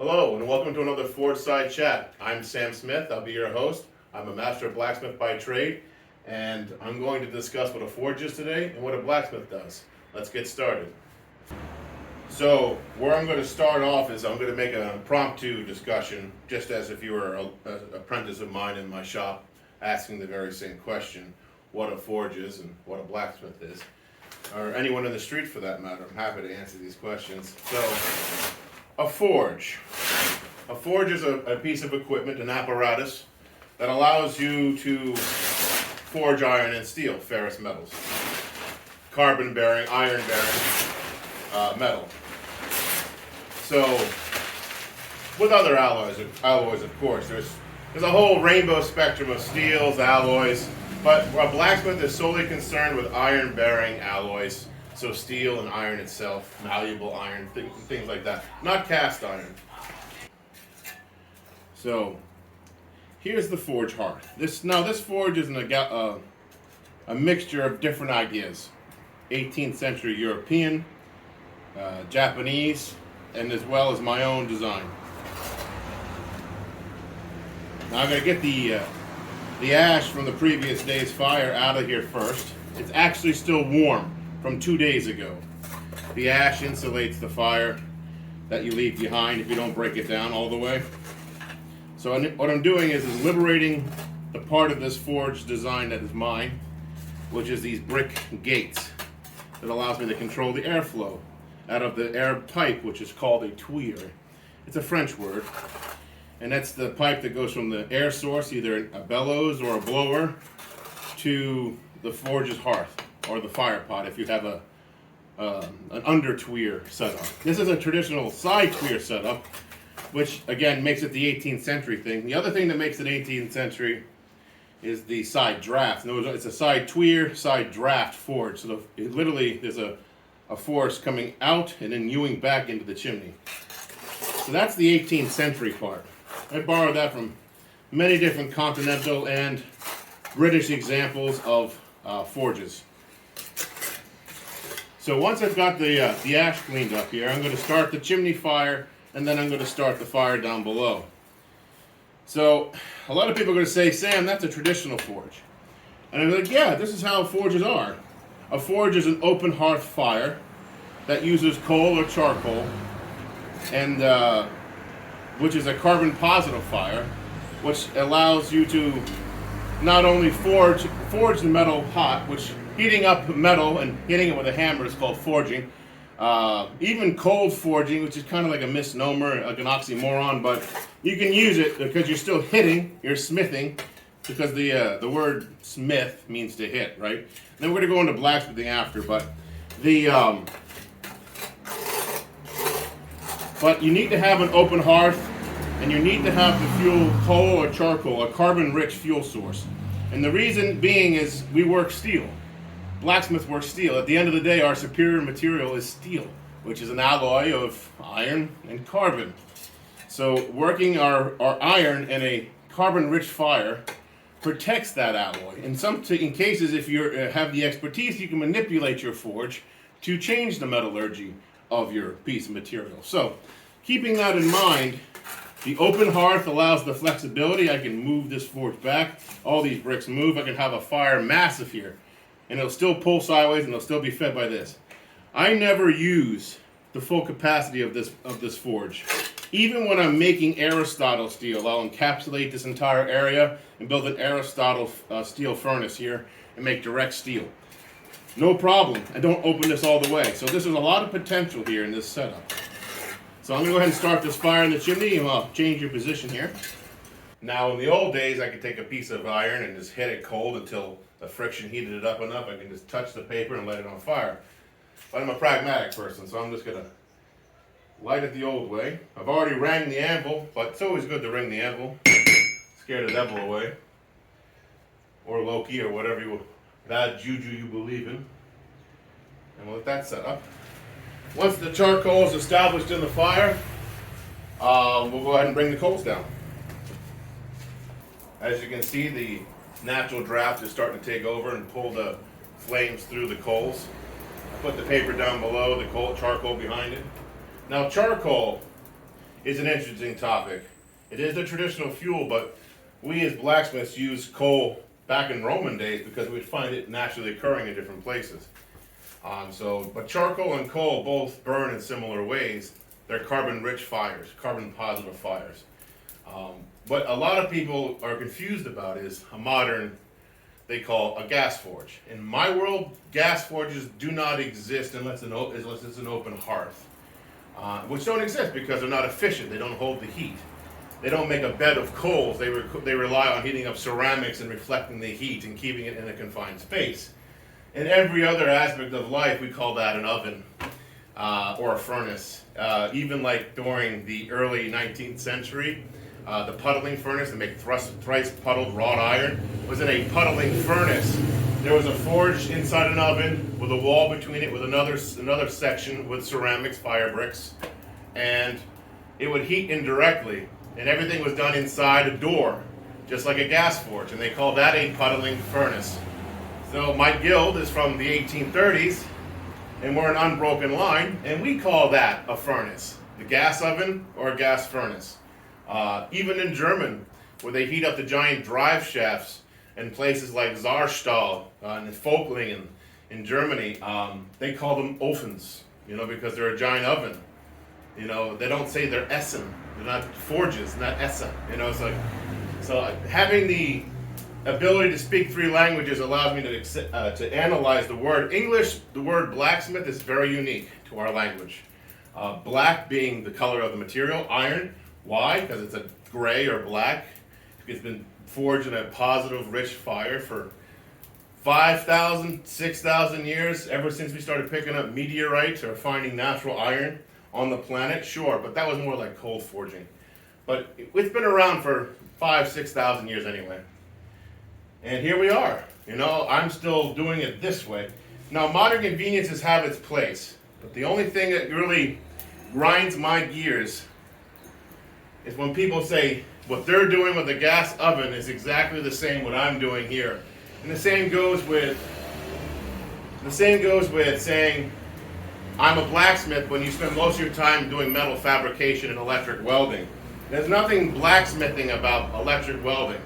Hello and welcome to another Forgeside Chat. I'm Sam Smith, I'll be your host. I'm a master blacksmith by trade, and I'm going to discuss what a forge is today and what a blacksmith does. Let's get started. So where I'm going to start off is I'm going to make an impromptu discussion, just as if you were an apprentice of mine in my shop, asking the very same question, what a forge is and what a blacksmith is. Or anyone in the street for that matter. I'm happy to answer these questions. So, a forge. A forge is a piece of equipment, an apparatus, that allows you to forge iron and steel, ferrous metals, carbon bearing, iron bearing metal. So, with other alloys of course, there's a whole rainbow spectrum of steels, alloys, but a blacksmith is solely concerned with iron bearing alloys. So steel and iron itself, malleable iron, things like that. Not cast iron. So, here's the forge hearth. This forge is a mixture of different ideas. 18th century European, Japanese, and as well as my own design. Now I'm going to get the ash from the previous day's fire out of here first. It's actually still warm from 2 days ago. The ash insulates the fire that you leave behind if you don't break it down all the way. So what I'm doing is liberating the part of this forge design that is mine, which is these brick gates that allows me to control the airflow out of the air pipe, which is called a tuile. It's a French word, and that's the pipe that goes from the air source, either a bellows or a blower, to the forge's hearth or the fire pot if you have an under tuile setup. This is a traditional side tuile setup, which again makes it the 18th century thing. The other thing that makes it 18th century is the side draft. No, it's a side tuile, side draft forge. So literally there's a force coming out and then hewing back into the chimney. So that's the 18th century part. I borrowed that from many different continental and British examples of forges. So once I've got the ash cleaned up here, I'm going to start the chimney fire, and then I'm going to start the fire down below. So a lot of people are going to say, Sam, that's a traditional forge. And I'm like, yeah, this is how forges are. A forge is an open hearth fire that uses coal or charcoal, and which is a carbon positive fire, which allows you to not only forge the metal hot, which heating up metal and hitting it with a hammer is called forging. Even cold forging, which is kind of like a misnomer, like an oxymoron, but you can use it because you're still hitting, you're smithing, because the word smith means to hit, right? And then we're going to go into blacksmithing after, but but you need to have an open hearth, and you need to have the fuel coal or charcoal, a carbon-rich fuel source. And the reason being is we work steel. Blacksmith works steel. At the end of the day, our superior material is steel, which is an alloy of iron and carbon. So working our iron in a carbon-rich fire protects that alloy. In cases, if you have the expertise, you can manipulate your forge to change the metallurgy of your piece of material. So keeping that in mind, the open hearth allows the flexibility. I can move this forge back. All these bricks move. I can have a fire massive here, and it'll still pull sideways, and it'll still be fed by this. I never use the full capacity of this forge. Even when I'm making Aristotle steel, I'll encapsulate this entire area and build an Aristotle steel furnace here and make direct steel. No problem. I don't open this all the way. So this is a lot of potential here in this setup. So I'm going to go ahead and start this fire in the chimney, and I'll change your position here. Now, in the old days, I could take a piece of iron and just hit it cold until the friction heated it up enough. I can just touch the paper and light it on fire. But I'm a pragmatic person, so I'm just going to light it the old way. I've already rang the anvil, but it's always good to ring the anvil. Scare the devil away. Or Loki, or whatever bad juju you believe in. And we'll let that set up. Once the charcoal is established in the fire, we'll go ahead and bring the coals down. As you can see, the natural draft is starting to take over and pull the flames through the coals. I put the paper down below, the charcoal behind it. Now charcoal is an interesting topic. It is the traditional fuel, but we as blacksmiths use coal back in Roman days because we find it naturally occurring in different places. But charcoal and coal both burn in similar ways. They're carbon-rich fires, carbon-positive fires. What a lot of people are confused about is a modern, they call a gas forge. In my world, gas forges do not exist unless it's an open hearth, which don't exist because they're not efficient. They don't hold the heat. They don't make a bed of coals. They rely on heating up ceramics and reflecting the heat and keeping it in a confined space. In every other aspect of life, we call that an oven or a furnace. Even like during the early 19th century, the puddling furnace to make thrice puddled wrought iron was in a puddling furnace. There was a forge inside an oven with a wall between it with another section with ceramics, fire bricks, and it would heat indirectly. And everything was done inside a door, just like a gas forge, and they call that a puddling furnace. So my guild is from the 1830s, and we're an unbroken line, and we call that a furnace, the gas oven or a gas furnace. Even in German, where they heat up the giant drive shafts in places like Saarstahl and Vogtlingen in Germany, they call them Ofens, because they're a giant oven. They don't say they're Essen. They're not forges, not Essen. So having the ability to speak 3 languages allows me to analyze the word. English, the word blacksmith is very unique to our language. Black being the color of the material, iron. Why? Because it's a gray or black. It's been forged in a positive, rich fire for 5,000, 6,000 years, ever since we started picking up meteorites or finding natural iron on the planet, sure, but that was more like coal forging. But it's been around for 5,000, 6,000 years anyway. And here we are. I'm still doing it this way. Now, modern conveniences have its place, but the only thing that really grinds my gears is when people say what they're doing with the gas oven is exactly the same what I'm doing here. And the same goes with saying I'm a blacksmith when you spend most of your time doing metal fabrication and electric welding. There's nothing blacksmithing about electric welding.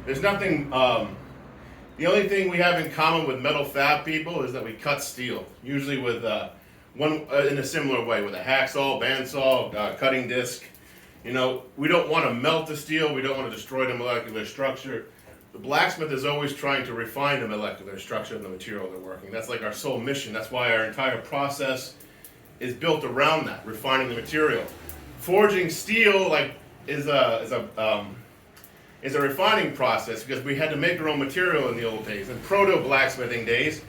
There's nothing, the only thing we have in common with metal fab people is that we cut steel, usually with in a similar way, with a hacksaw, bandsaw, cutting disc. We don't want to melt the steel, we don't want to destroy the molecular structure. The blacksmith is always trying to refine the molecular structure of the material they're working. That's like our sole mission. That's why our entire process is built around that, refining the material. Forging steel is a refining process because we had to make our own material in the old days. In proto-blacksmithing days,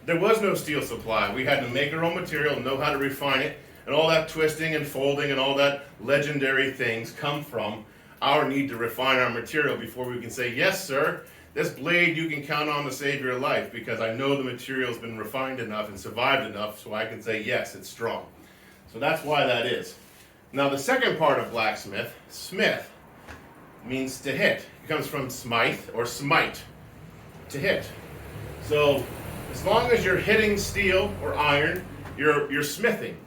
there was no steel supply. We had to make our own material, know how to refine it, and all that twisting and folding and all that legendary things come from our need to refine our material before we can say, yes, sir, this blade you can count on to save your life because I know the material's been refined enough and survived enough so I can say, yes, it's strong. So that's why that is. Now the second part of blacksmith, smith, means to hit. It comes from smite or smite, to hit. So as long as you're hitting steel or iron, you're smithing.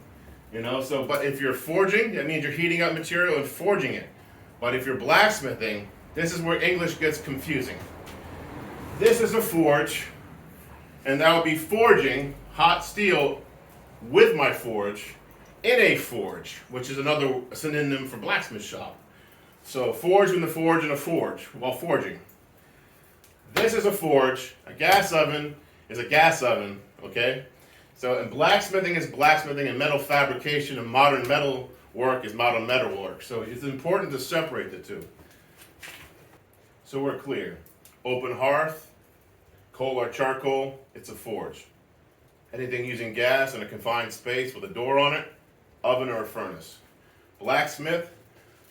But if you're forging, that means you're heating up material and forging it. But if you're blacksmithing, this is where English gets confusing. This is a forge, and that will be forging hot steel with my forge in a forge, which is another synonym for blacksmith shop. So forge in the forge and a forge while forging. This is a forge. A gas oven is a gas oven, okay? So and blacksmithing is blacksmithing, and metal fabrication and modern metal work is modern metal work. So it's important to separate the two. So we're clear. Open hearth, coal or charcoal, it's a forge. Anything using gas in a confined space with a door on it, oven or a furnace. Blacksmith,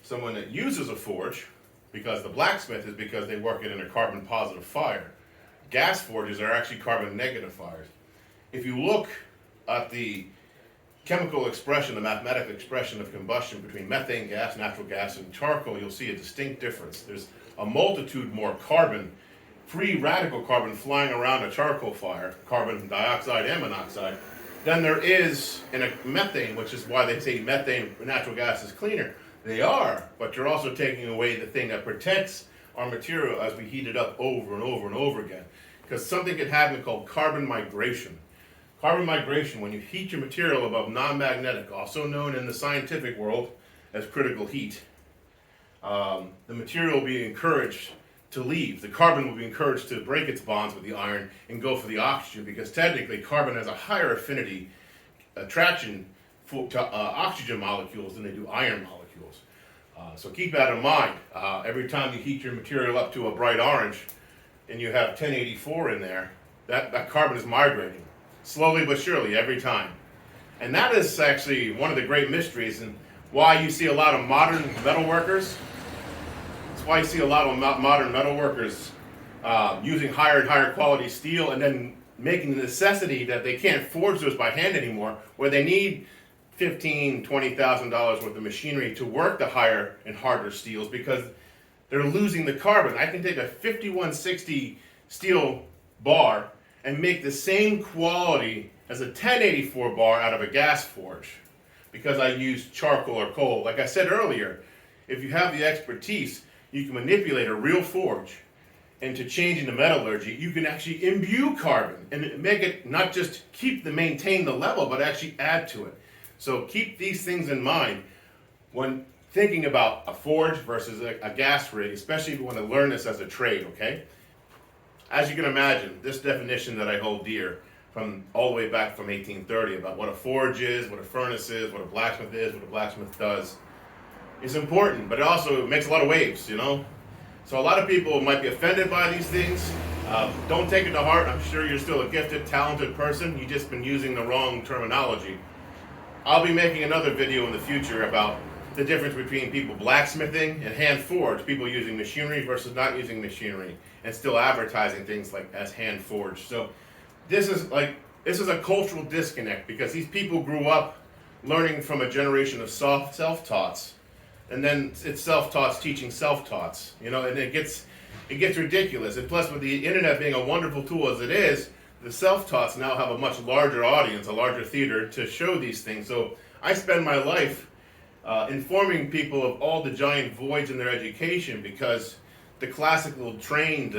someone that uses a forge, because the blacksmith is because they work it in a carbon positive fire. Gas forges are actually carbon negative fires. If you look at the chemical expression, the mathematical expression of combustion between methane gas, natural gas, and charcoal, you'll see a distinct difference. There's a multitude more carbon, free radical carbon flying around a charcoal fire, carbon dioxide and monoxide, than there is in a methane, which is why they say methane, natural gas is cleaner. They are, but you're also taking away the thing that protects our material as we heat it up over and over and over again. Because something can happen called carbon migration. Carbon migration, when you heat your material above non-magnetic, also known in the scientific world as critical heat, the material will be encouraged to leave. The carbon will be encouraged to break its bonds with the iron and go for the oxygen, because technically carbon has a higher affinity attraction to oxygen molecules than they do iron molecules. So keep that in mind. Every time you heat your material up to a bright orange and you have 1084 in there, that carbon is migrating, slowly but surely, every time. And that is actually one of the great mysteries and why you see a lot of modern metalworkers. That's why you see a lot of modern metalworkers using higher and higher quality steel, and then making the necessity that they can't forge those by hand anymore, where they need $15,000, $20,000 worth of machinery to work the higher and harder steels, because they're losing the carbon. I can take a 5160 steel bar and make the same quality as a 1084 bar out of a gas forge, because I use charcoal or coal. Like I said earlier, if you have the expertise, you can manipulate a real forge into changing the metallurgy. You can actually imbue carbon and make it not just maintain the level, but actually add to it. So keep these things in mind when thinking about a forge versus a gas rig, especially if you want to learn this as a trade, okay? As you can imagine, this definition that I hold dear, from all the way back from 1830, about what a forge is, what a furnace is, what a blacksmith is, what a blacksmith does, is important, but it also makes a lot of waves, you know? So a lot of people might be offended by these things. Don't take it to heart. I'm sure you're still a gifted, talented person. You've just been using the wrong terminology. I'll be making another video in the future about the difference between people blacksmithing and hand forged, people using machinery versus not using machinery, and still advertising things like as hand forged. So this is a cultural disconnect, because these people grew up learning from a generation of self-taughts, and then it's self-taughts teaching self-taughts, you know, and it gets ridiculous. And plus, with the internet being a wonderful tool as it is, the self-taughts now have a much larger audience, a larger theater to show these things. So I spend my life informing people of all the giant voids in their education, because the classical trained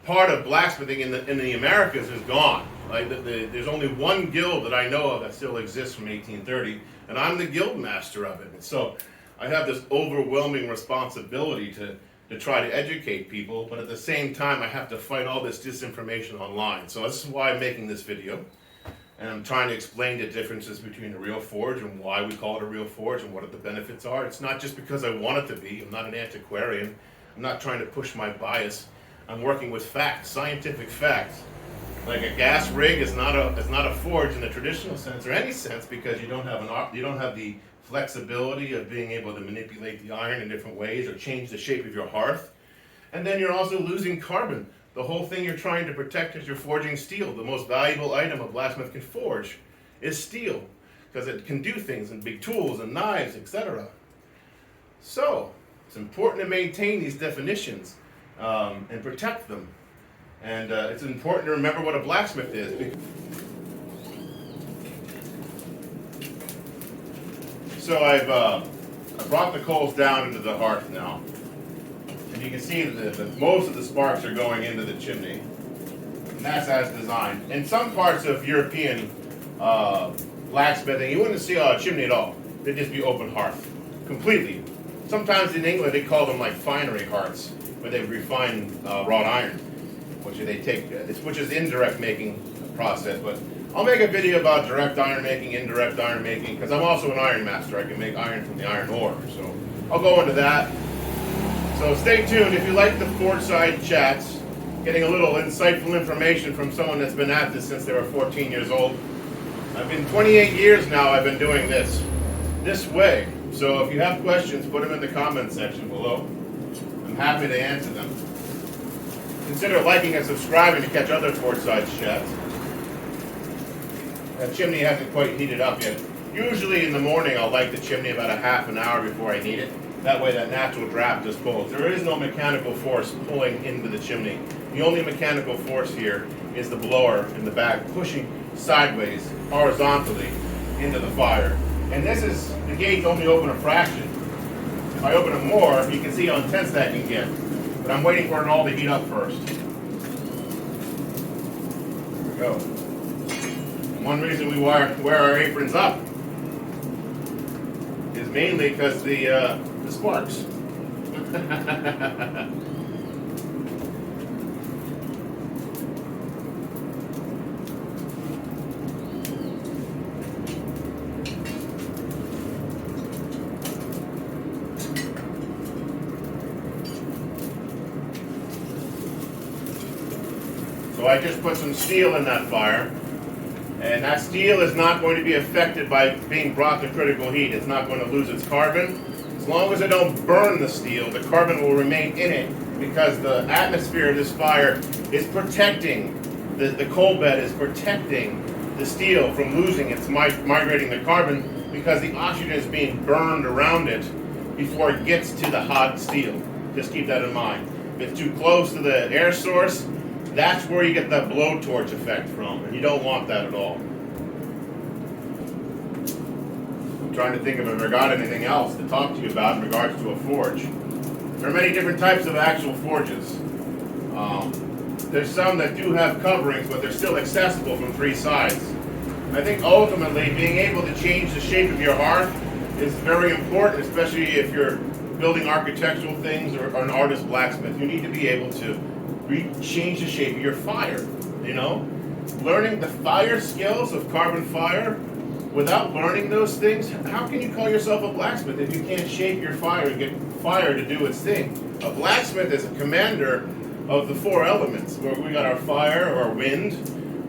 part of blacksmithing in the Americas is gone. Like there's only one guild that I know of that still exists from 1830, and I'm the guild master of it. And so I have this overwhelming responsibility to try to educate people, but at the same time I have to fight all this disinformation online. So this is why I'm making this video, and I'm trying to explain the differences between a real forge and why we call it a real forge and what the benefits are. It's not just because I want it to be. I'm not an antiquarian. I'm not trying to push my bias. I'm working with facts, scientific facts. Like a gas rig is not a forge in the traditional sense or any sense, because you don't have the flexibility of being able to manipulate the iron in different ways or change the shape of your hearth. And then you're also losing carbon. The whole thing you're trying to protect is you're forging steel. The most valuable item a blacksmith can forge is steel, because it can do things in big tools and knives, etc. So it's important to maintain these definitions and protect them. And it's important to remember what a blacksmith is. So I brought the coals down into the hearth now, and you can see that most of the sparks are going into the chimney, and that's as designed. In some parts of European blacksmithing, you wouldn't see a chimney at all. They'd just be open hearth, completely. Sometimes in England they call them like finery hearths, where they refine wrought iron, which is indirect making process. But I'll make a video about direct iron making, indirect iron making, because I'm also an iron master. I can make iron from the iron ore, so I'll go into that. So stay tuned. If you like the Forgeside Chats, getting a little insightful information from someone that's been at this since they were 14 years old. I've been 28 years now I've been doing this way. So if you have questions, put them in the comment section below. I'm happy to answer them. Consider liking and subscribing to catch other Forgeside Chats. That chimney hasn't quite heated up yet. Usually in the morning I'll light the chimney about a half an hour before I need it. That way that natural draft is pulled. There is no mechanical force pulling into the chimney. The only mechanical force here is the blower in the back pushing sideways, horizontally into the fire. And the gate's only open a fraction. if I open it more, you can see how intense that can get. But I'm waiting for it all to heat up first. There we go. One reason we wear our aprons up is mainly because the sparks. So I just put some steel in that fire, and that steel is not going to be affected by being brought to critical heat. It's not going to lose its carbon. As long as I don't burn the steel, the carbon will remain in it because the atmosphere of this fire is protecting, the coal bed is protecting the steel from losing its migrating the carbon because the oxygen is being burned around it before it gets to the hot steel. Just keep that in mind. If it's too close to the air source, that's where you get that blowtorch effect from, and you don't want that at all. I'm trying to think if I've ever got anything else to talk to you about in regards to a forge. There are many different types of actual forges. There's some that do have coverings, but they're still accessible from three sides. I think ultimately being able to change the shape of your hearth is very important, especially if you're building architectural things or an artist blacksmith. You need to be able to change the shape of your fire, you know? Learning the fire skills of carbon fire, without learning those things, how can you call yourself a blacksmith if you can't shape your fire and get fire to do its thing? A blacksmith is a commander of the four elements, where we got our fire, our wind,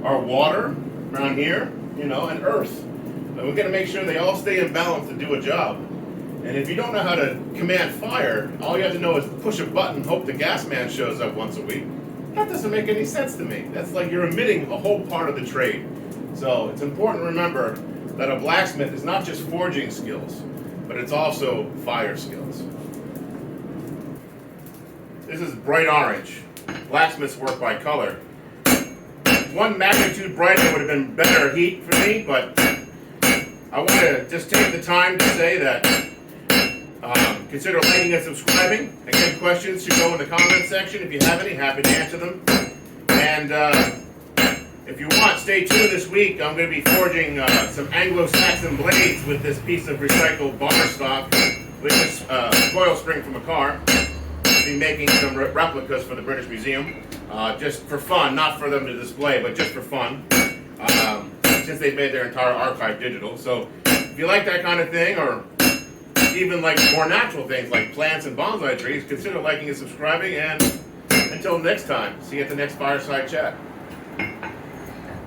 our water around here, you know, and earth. And we're going to make sure they all stay in balance to do a job. And if you don't know how to command fire, all you have to know is push a button, hope the gas man shows up once a week. That doesn't make any sense to me. That's like you're omitting a whole part of the trade. So it's important to remember that a blacksmith is not just forging skills, but it's also fire skills. This is bright orange. Blacksmiths work by color. One magnitude brighter would have been better heat for me, but I want to just take the time to say that consider liking and subscribing. Again, questions should go in the comment section. If you have any, happy to answer them. And if you want, stay tuned this week. I'm going to be forging some Anglo-Saxon blades with this piece of recycled bar stock, with this coil spring from a car. I'll be making some replicas for the British Museum, just for fun, not for them to display, but just for fun, since they've made their entire archive digital. So if you like that kind of thing, or even like more natural things like plants and bonsai trees, consider liking and subscribing, and until next time, see you at the next Fireside Chat.